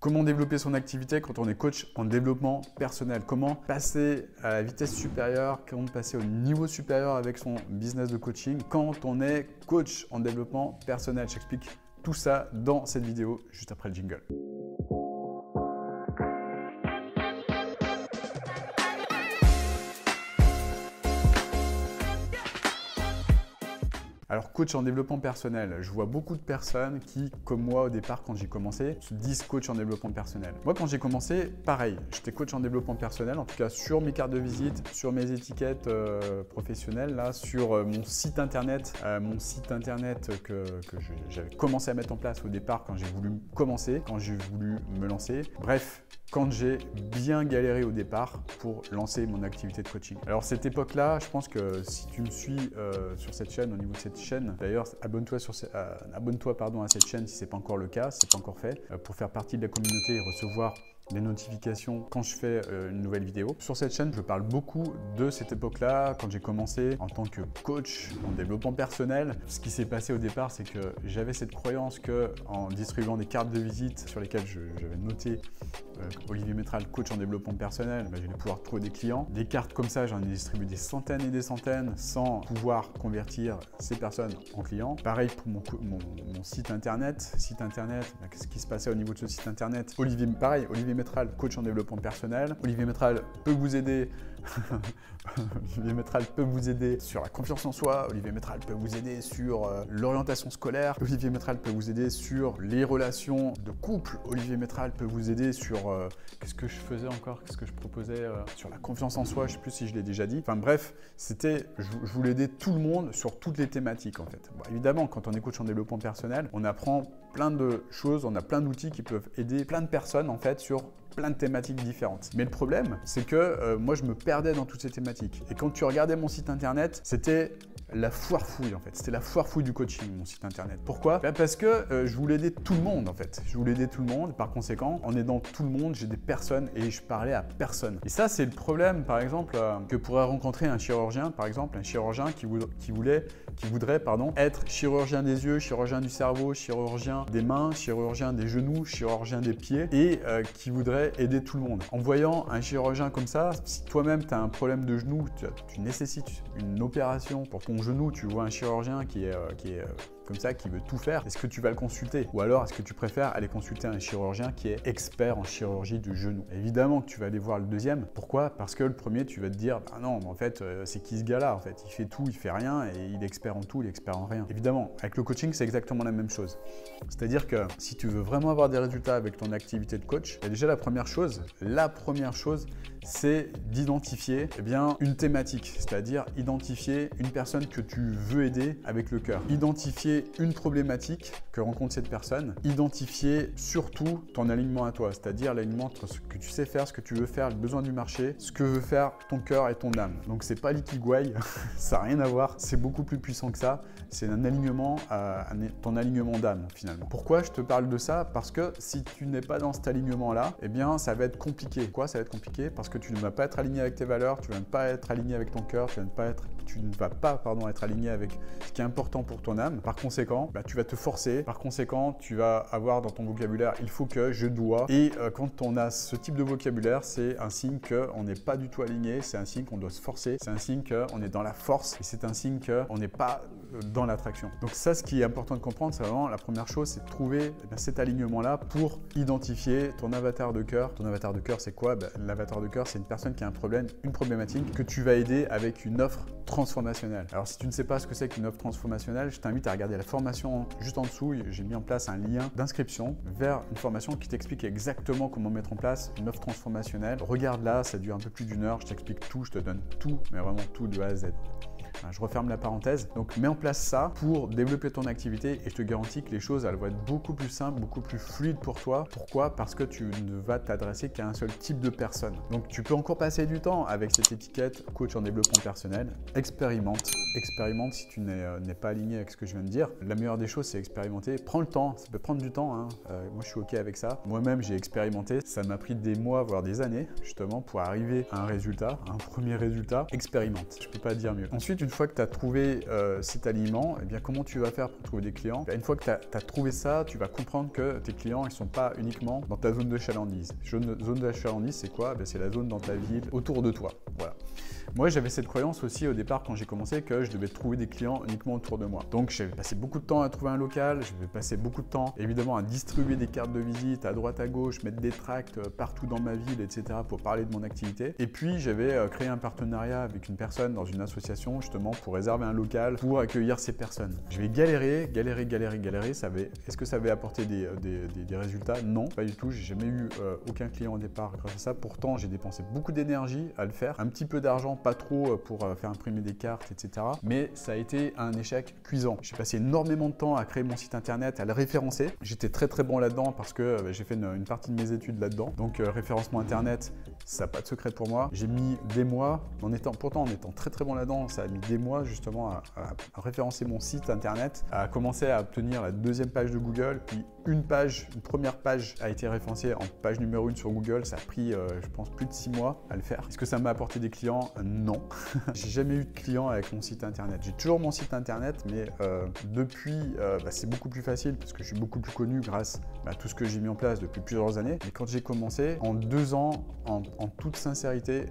Comment développer son activité quand on est coach en développement personnel? Comment passer à la vitesse supérieure? Comment passer au niveau supérieur avec son business de coaching quand on est coach en développement personnel? J'explique tout ça dans cette vidéo juste après le jingle. Alors coach en développement personnel, je vois beaucoup de personnes qui, comme moi au départ quand j'ai commencé, se disent coach en développement personnel. Moi quand j'ai commencé, pareil, j'étais coach en développement personnel, en tout cas sur mes cartes de visite, sur mes étiquettes professionnelles, là, sur mon site internet que j'avais commencé à mettre en place au départ quand j'ai voulu commencer, quand j'ai voulu me lancer. Bref, quand j'ai bien galéré au départ pour lancer mon activité de coaching. Alors cette époque-là, je pense que si tu me suis sur cette chaîne, au niveau de cette chaîne, d'ailleurs abonne-toi à cette chaîne si ce n'est pas encore le cas, si ce n'est pas encore fait, pour faire partie de la communauté et recevoir les notifications quand je fais une nouvelle vidéo. Sur cette chaîne, je parle beaucoup de cette époque-là, quand j'ai commencé en tant que coach en développement personnel. Ce qui s'est passé au départ, c'est que j'avais cette croyance que en distribuant des cartes de visite sur lesquelles j'avais noté Olivier Métral, coach en développement personnel, j'allais pouvoir trouver des clients. Des cartes comme ça, j'en ai distribué des centaines et des centaines sans pouvoir convertir ces personnes en clients. Pareil pour mon site internet. Qu'est-ce qui se passait au niveau de ce site internet? Olivier Métral, coach en développement personnel. Olivier Métral peut vous aider. Olivier Métral peut vous aider sur la confiance en soi. Olivier Métral peut vous aider sur l'orientation scolaire. Olivier Métral peut vous aider sur les relations de couple. Olivier Métral peut vous aider sur qu'est-ce que je faisais encore, qu'est-ce que je proposais sur la confiance en soi. Je ne sais plus si je l'ai déjà dit. Enfin bref, je voulais aider tout le monde sur toutes les thématiques en fait. Bon, évidemment, quand on est coach en développement personnel, on apprend plein de choses, on a plein d'outils qui peuvent aider plein de personnes en fait sur plein de thématiques différentes. Mais le problème, c'est que moi, je me perdais dans toutes ces thématiques. Et quand tu regardais mon site internet, c'était la foire fouille en fait. C'était la foire fouille du coaching, mon site internet. Pourquoi? Parce que je voulais aider tout le monde en fait. Je voulais aider tout le monde. Par conséquent, en aidant tout le monde, j'ai des personnes et je parlais à personne. Et ça, c'est le problème, par exemple, que pourrait rencontrer un chirurgien, par exemple, un chirurgien qui voudrait être chirurgien des yeux, chirurgien du cerveau, chirurgien des mains, chirurgien des genoux, chirurgien des pieds et qui voudrait aider tout le monde. En voyant un chirurgien comme ça, si toi-même tu as un problème de genou, tu nécessites une opération pour ton genou, tu vois un chirurgien qui est comme ça, qui veut tout faire, est-ce que tu vas le consulter? Ou alors, est-ce que tu préfères aller consulter un chirurgien qui est expert en chirurgie du genou? Évidemment que tu vas aller voir le deuxième. Pourquoi? Parce que le premier, tu vas te dire, bah non, mais en fait, c'est qui ce gars-là? En fait, il fait tout, il fait rien et il est expert en tout, il est expert en rien. Évidemment, avec le coaching, c'est exactement la même chose. C'est-à-dire que si tu veux vraiment avoir des résultats avec ton activité de coach, déjà la première chose, c'est d'identifier une thématique, c'est-à-dire identifier une personne que tu veux aider avec le cœur. Identifier une problématique que rencontre cette personne, identifier surtout ton alignement à toi, c'est-à-dire l'alignement entre ce que tu sais faire, ce que tu veux faire, le besoin du marché, ce que veut faire ton cœur et ton âme. Donc c'est pas l'ikigai, ça n'a rien à voir, c'est beaucoup plus puissant que ça, c'est un alignement, ton alignement d'âme finalement. Pourquoi je te parle de ça? Parce que si tu n'es pas dans cet alignement-là, eh bien ça va être compliqué. Pourquoi ça va être compliqué? Parce que tu ne vas pas être aligné avec tes valeurs, tu ne vas pas être aligné avec ton cœur, tu ne vas pas être aligné avec ce qui est important pour ton âme. Par conséquent, tu vas te forcer. Par conséquent, tu vas avoir dans ton vocabulaire il faut que, je dois. Et quand on a ce type de vocabulaire, c'est un signe qu'on n'est pas du tout aligné, c'est un signe qu'on doit se forcer, c'est un signe qu'on est dans la force et c'est un signe qu'on n'est pas dans l'attraction. Donc ça, ce qui est important de comprendre, c'est vraiment la première chose, c'est de trouver cet alignement-là pour identifier ton avatar de cœur. Ton avatar de cœur, c'est quoi? L'avatar de cœur, c'est une personne qui a un problème, une problématique que tu vas aider avec une offre transformationnelle. Alors si tu ne sais pas ce que c'est qu'une offre transformationnelle, je t'invite à regarder la formation juste en dessous. J'ai mis en place un lien d'inscription vers une formation qui t'explique exactement comment mettre en place une offre transformationnelle. Regarde là, ça dure un peu plus d'une heure, je t'explique tout, je te donne tout, mais vraiment tout de A à Z. Je referme la parenthèse. Donc, mets en place ça pour développer ton activité et je te garantis que les choses, elles vont être beaucoup plus simples, beaucoup plus fluides pour toi. Pourquoi? Parce que tu ne vas t'adresser qu'à un seul type de personne. Donc, tu peux encore passer du temps avec cette étiquette coach en développement personnel. Expérimente. expérimente si tu n'es pas aligné avec ce que je viens de dire. La meilleure des choses, c'est expérimenter. Prends le temps, ça peut prendre du temps, hein. Moi, je suis OK avec ça. Moi-même, j'ai expérimenté. Ça m'a pris des mois, voire des années, justement, pour arriver à un résultat, un premier résultat. Expérimente, je peux pas dire mieux. Ensuite, une fois que tu as trouvé cet alignement, eh bien, comment tu vas faire pour trouver des clients? Une fois que tu as trouvé ça, tu vas comprendre que tes clients, ils ne sont pas uniquement dans ta zone de chalandise. Zone de chalandise, c'est quoi? C'est la zone dans ta ville, autour de toi. Voilà. Moi, j'avais cette croyance aussi au départ quand j'ai commencé que je devais trouver des clients uniquement autour de moi. Donc, j'ai passé beaucoup de temps à trouver un local, je vais passer beaucoup de temps évidemment à distribuer des cartes de visite à droite à gauche, mettre des tracts partout dans ma ville, etc. pour parler de mon activité. Et puis, j'avais créé un partenariat avec une personne dans une association justement pour réserver un local pour accueillir ces personnes. Je vais galérer. Est-ce que ça avait apporté des résultats? Non, pas du tout. J'ai jamais eu aucun client au départ grâce à ça. Pourtant, j'ai dépensé beaucoup d'énergie à le faire, un petit peu d'argent, pas trop pour faire imprimer des cartes, etc. Mais ça a été un échec cuisant. J'ai passé énormément de temps à créer mon site internet, à le référencer. J'étais très bon là-dedans parce que j'ai fait une partie de mes études là-dedans. Donc référencement internet, ça n'a pas de secret pour moi. J'ai mis des mois, pourtant en étant très bon là-dedans, ça a mis des mois justement à référencer mon site internet, à commencer à obtenir la deuxième page de Google, puis une première page a été référencée en page numéro 1 sur Google. Ça a pris, je pense, plus de 6 mois à le faire. Est-ce que ça m'a apporté des clients? Non. J'ai jamais eu de clients avec mon site internet. J'ai toujours mon site internet, mais depuis, c'est beaucoup plus facile parce que je suis beaucoup plus connu grâce à tout ce que j'ai mis en place depuis plusieurs années. Mais quand j'ai commencé, en 2 ans, en toute sincérité,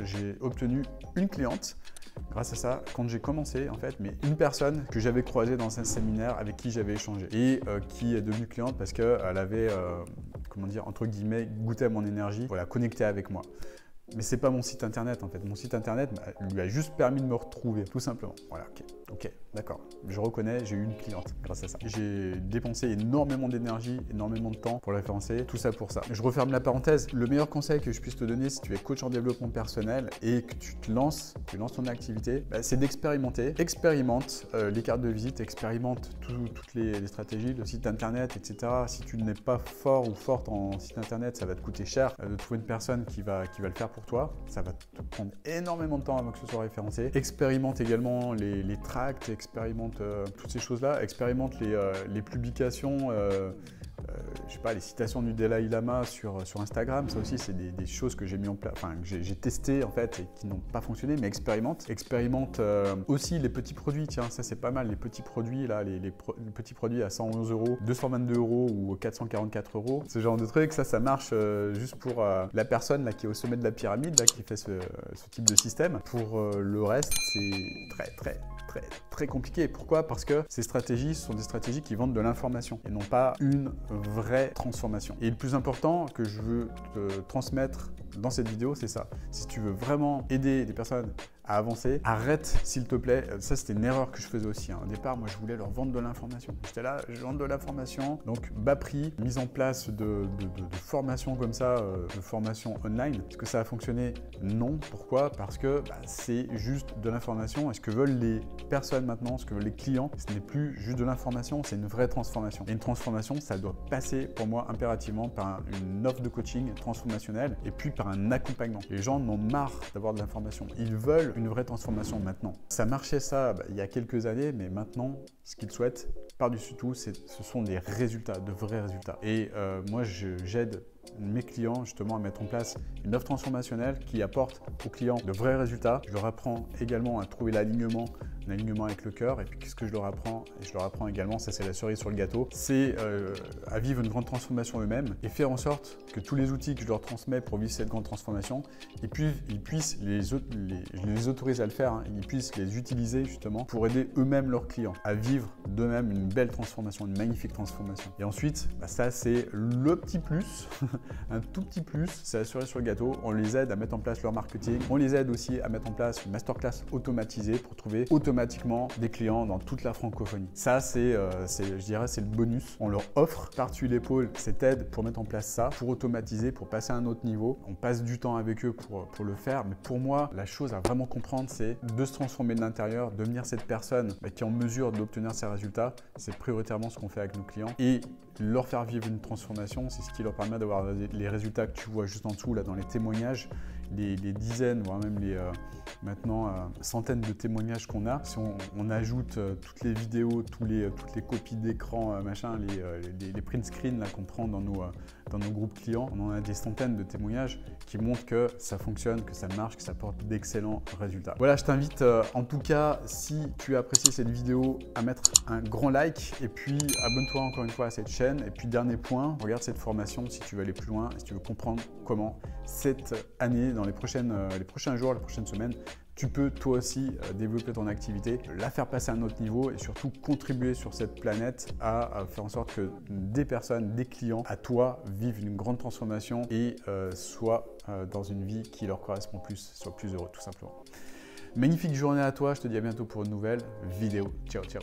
j'ai obtenu une cliente. Grâce à ça, quand j'ai commencé, en fait, mais une personne que j'avais croisée dans un séminaire avec qui j'avais échangé et qui est devenue cliente parce qu'elle avait, comment dire, entre guillemets, goûté à mon énergie, voilà, connecté avec moi. Mais c'est pas mon site internet en fait. Mon site internet lui a juste permis de me retrouver, tout simplement. Voilà, ok, d'accord. Je reconnais, j'ai eu une cliente grâce à ça. J'ai dépensé énormément d'énergie, énormément de temps pour la référencer, tout ça pour ça. Je referme la parenthèse. Le meilleur conseil que je puisse te donner si tu es coach en développement personnel et que tu lances ton activité, c'est d'expérimenter. Expérimente les cartes de visite, expérimente toutes les stratégies, le site internet, etc. Si tu n'es pas fort ou forte en site internet, ça va te coûter cher de trouver une personne qui va le faire pour toi. Ça va te prendre énormément de temps avant que ce soit référencé. Expérimente également les tracts, expérimente toutes ces choses-là, expérimente les publications, je sais pas, les citations du Dalai Lama sur Instagram. Ça aussi, c'est des choses que j'ai mis en place, enfin que j'ai testé en fait et qui n'ont pas fonctionné, mais expérimente aussi les petits produits. Tiens, ça c'est pas mal, les petits produits là, les pettii produits à 111 €, 222 € ou 444 €. Ce genre de truc, ça marche juste pour la personne là qui est au sommet de la pyramide là, qui fait ce type de système. Pour le reste, c'est très compliqué. Pourquoi? Parce que ces stratégies sont des stratégies qui vendent de l'information et non pas une vraie transformation. Et le plus important que je veux te transmettre dans cette vidéo, c'est ça. Si tu veux vraiment aider des personnes à avancer, arrête s'il te plaît. Ça, c'était une erreur que je faisais aussi. Au départ, moi, je voulais leur vendre de l'information. J'étais là, je vends de l'information. Donc, bas prix, mise en place de formations comme ça, de formations online. Est-ce que ça a fonctionné? Non. Pourquoi? Parce que c'est juste de l'information. Et ce que veulent les personnes maintenant, ce que veulent les clients, ce n'est plus juste de l'information, c'est une vraie transformation. Et une transformation, ça doit passer pour moi impérativement par une offre de coaching transformationnelle et puis par un accompagnement. Les gens en ont marre d'avoir de l'information. Ils veulent une vraie transformation maintenant. Ça marchait ça il y a quelques années, mais maintenant, ce qu'ils souhaitent par-dessus tout, ce sont des résultats, de vrais résultats. Et moi, j'aide mes clients justement à mettre en place une offre transformationnelle qui apporte aux clients de vrais résultats. Je leur apprends également à trouver l'alignement, un alignement avec le cœur. Et puis qu'est-ce que je leur apprends? Je leur apprends également, ça c'est la cerise sur le gâteau, c'est à vivre une grande transformation eux-mêmes et faire en sorte que tous les outils que je leur transmets pour vivre cette grande transformation, ils puissent je les autorise à le faire, ils puissent les utiliser justement pour aider eux-mêmes leurs clients à vivre d'eux-mêmes une belle transformation, une magnifique transformation. Et ensuite, ça c'est le petit plus, un tout petit plus, c'est la cerise sur le gâteau. On les aide à mettre en place leur marketing, on les aide aussi à mettre en place une masterclass automatisée pour trouver automatiquement des clients dans toute la francophonie. Ça je dirais, c'est le bonus. On leur offre par-dessus l'épaule cette aide pour mettre en place ça, pour automatiser, pour passer à un autre niveau. On passe du temps avec eux pour le faire, mais pour moi, la chose à vraiment comprendre, c'est de se transformer de l'intérieur, devenir cette personne qui est en mesure d'obtenir ces résultats. C'est prioritairement ce qu'on fait avec nos clients. Et leur faire vivre une transformation. C'est ce qui leur permet d'avoir les résultats que tu vois juste en dessous, là, dans les témoignages, les dizaines, voire même les maintenant centaines de témoignages qu'on a. Si on ajoute toutes les vidéos, toutes les copies d'écran, machin, les print screens qu'on prend dans nos groupes clients, on en a des centaines de témoignages qui montrent que ça fonctionne, que ça marche, que ça porte d'excellents résultats. Voilà, je t'invite en tout cas, si tu as apprécié cette vidéo, à mettre un grand like et puis abonne-toi encore une fois à cette chaîne. Et puis dernier point, regarde cette formation si tu veux aller plus loin et si tu veux comprendre comment cette année, dans les prochains jours, les prochaines semaines, tu peux toi aussi développer ton activité, la faire passer à un autre niveau et surtout contribuer sur cette planète à faire en sorte que des personnes, des clients à toi vivent une grande transformation et soient dans une vie qui leur correspond plus, soient plus heureux tout simplement. Magnifique journée à toi, je te dis à bientôt pour une nouvelle vidéo. Ciao, ciao.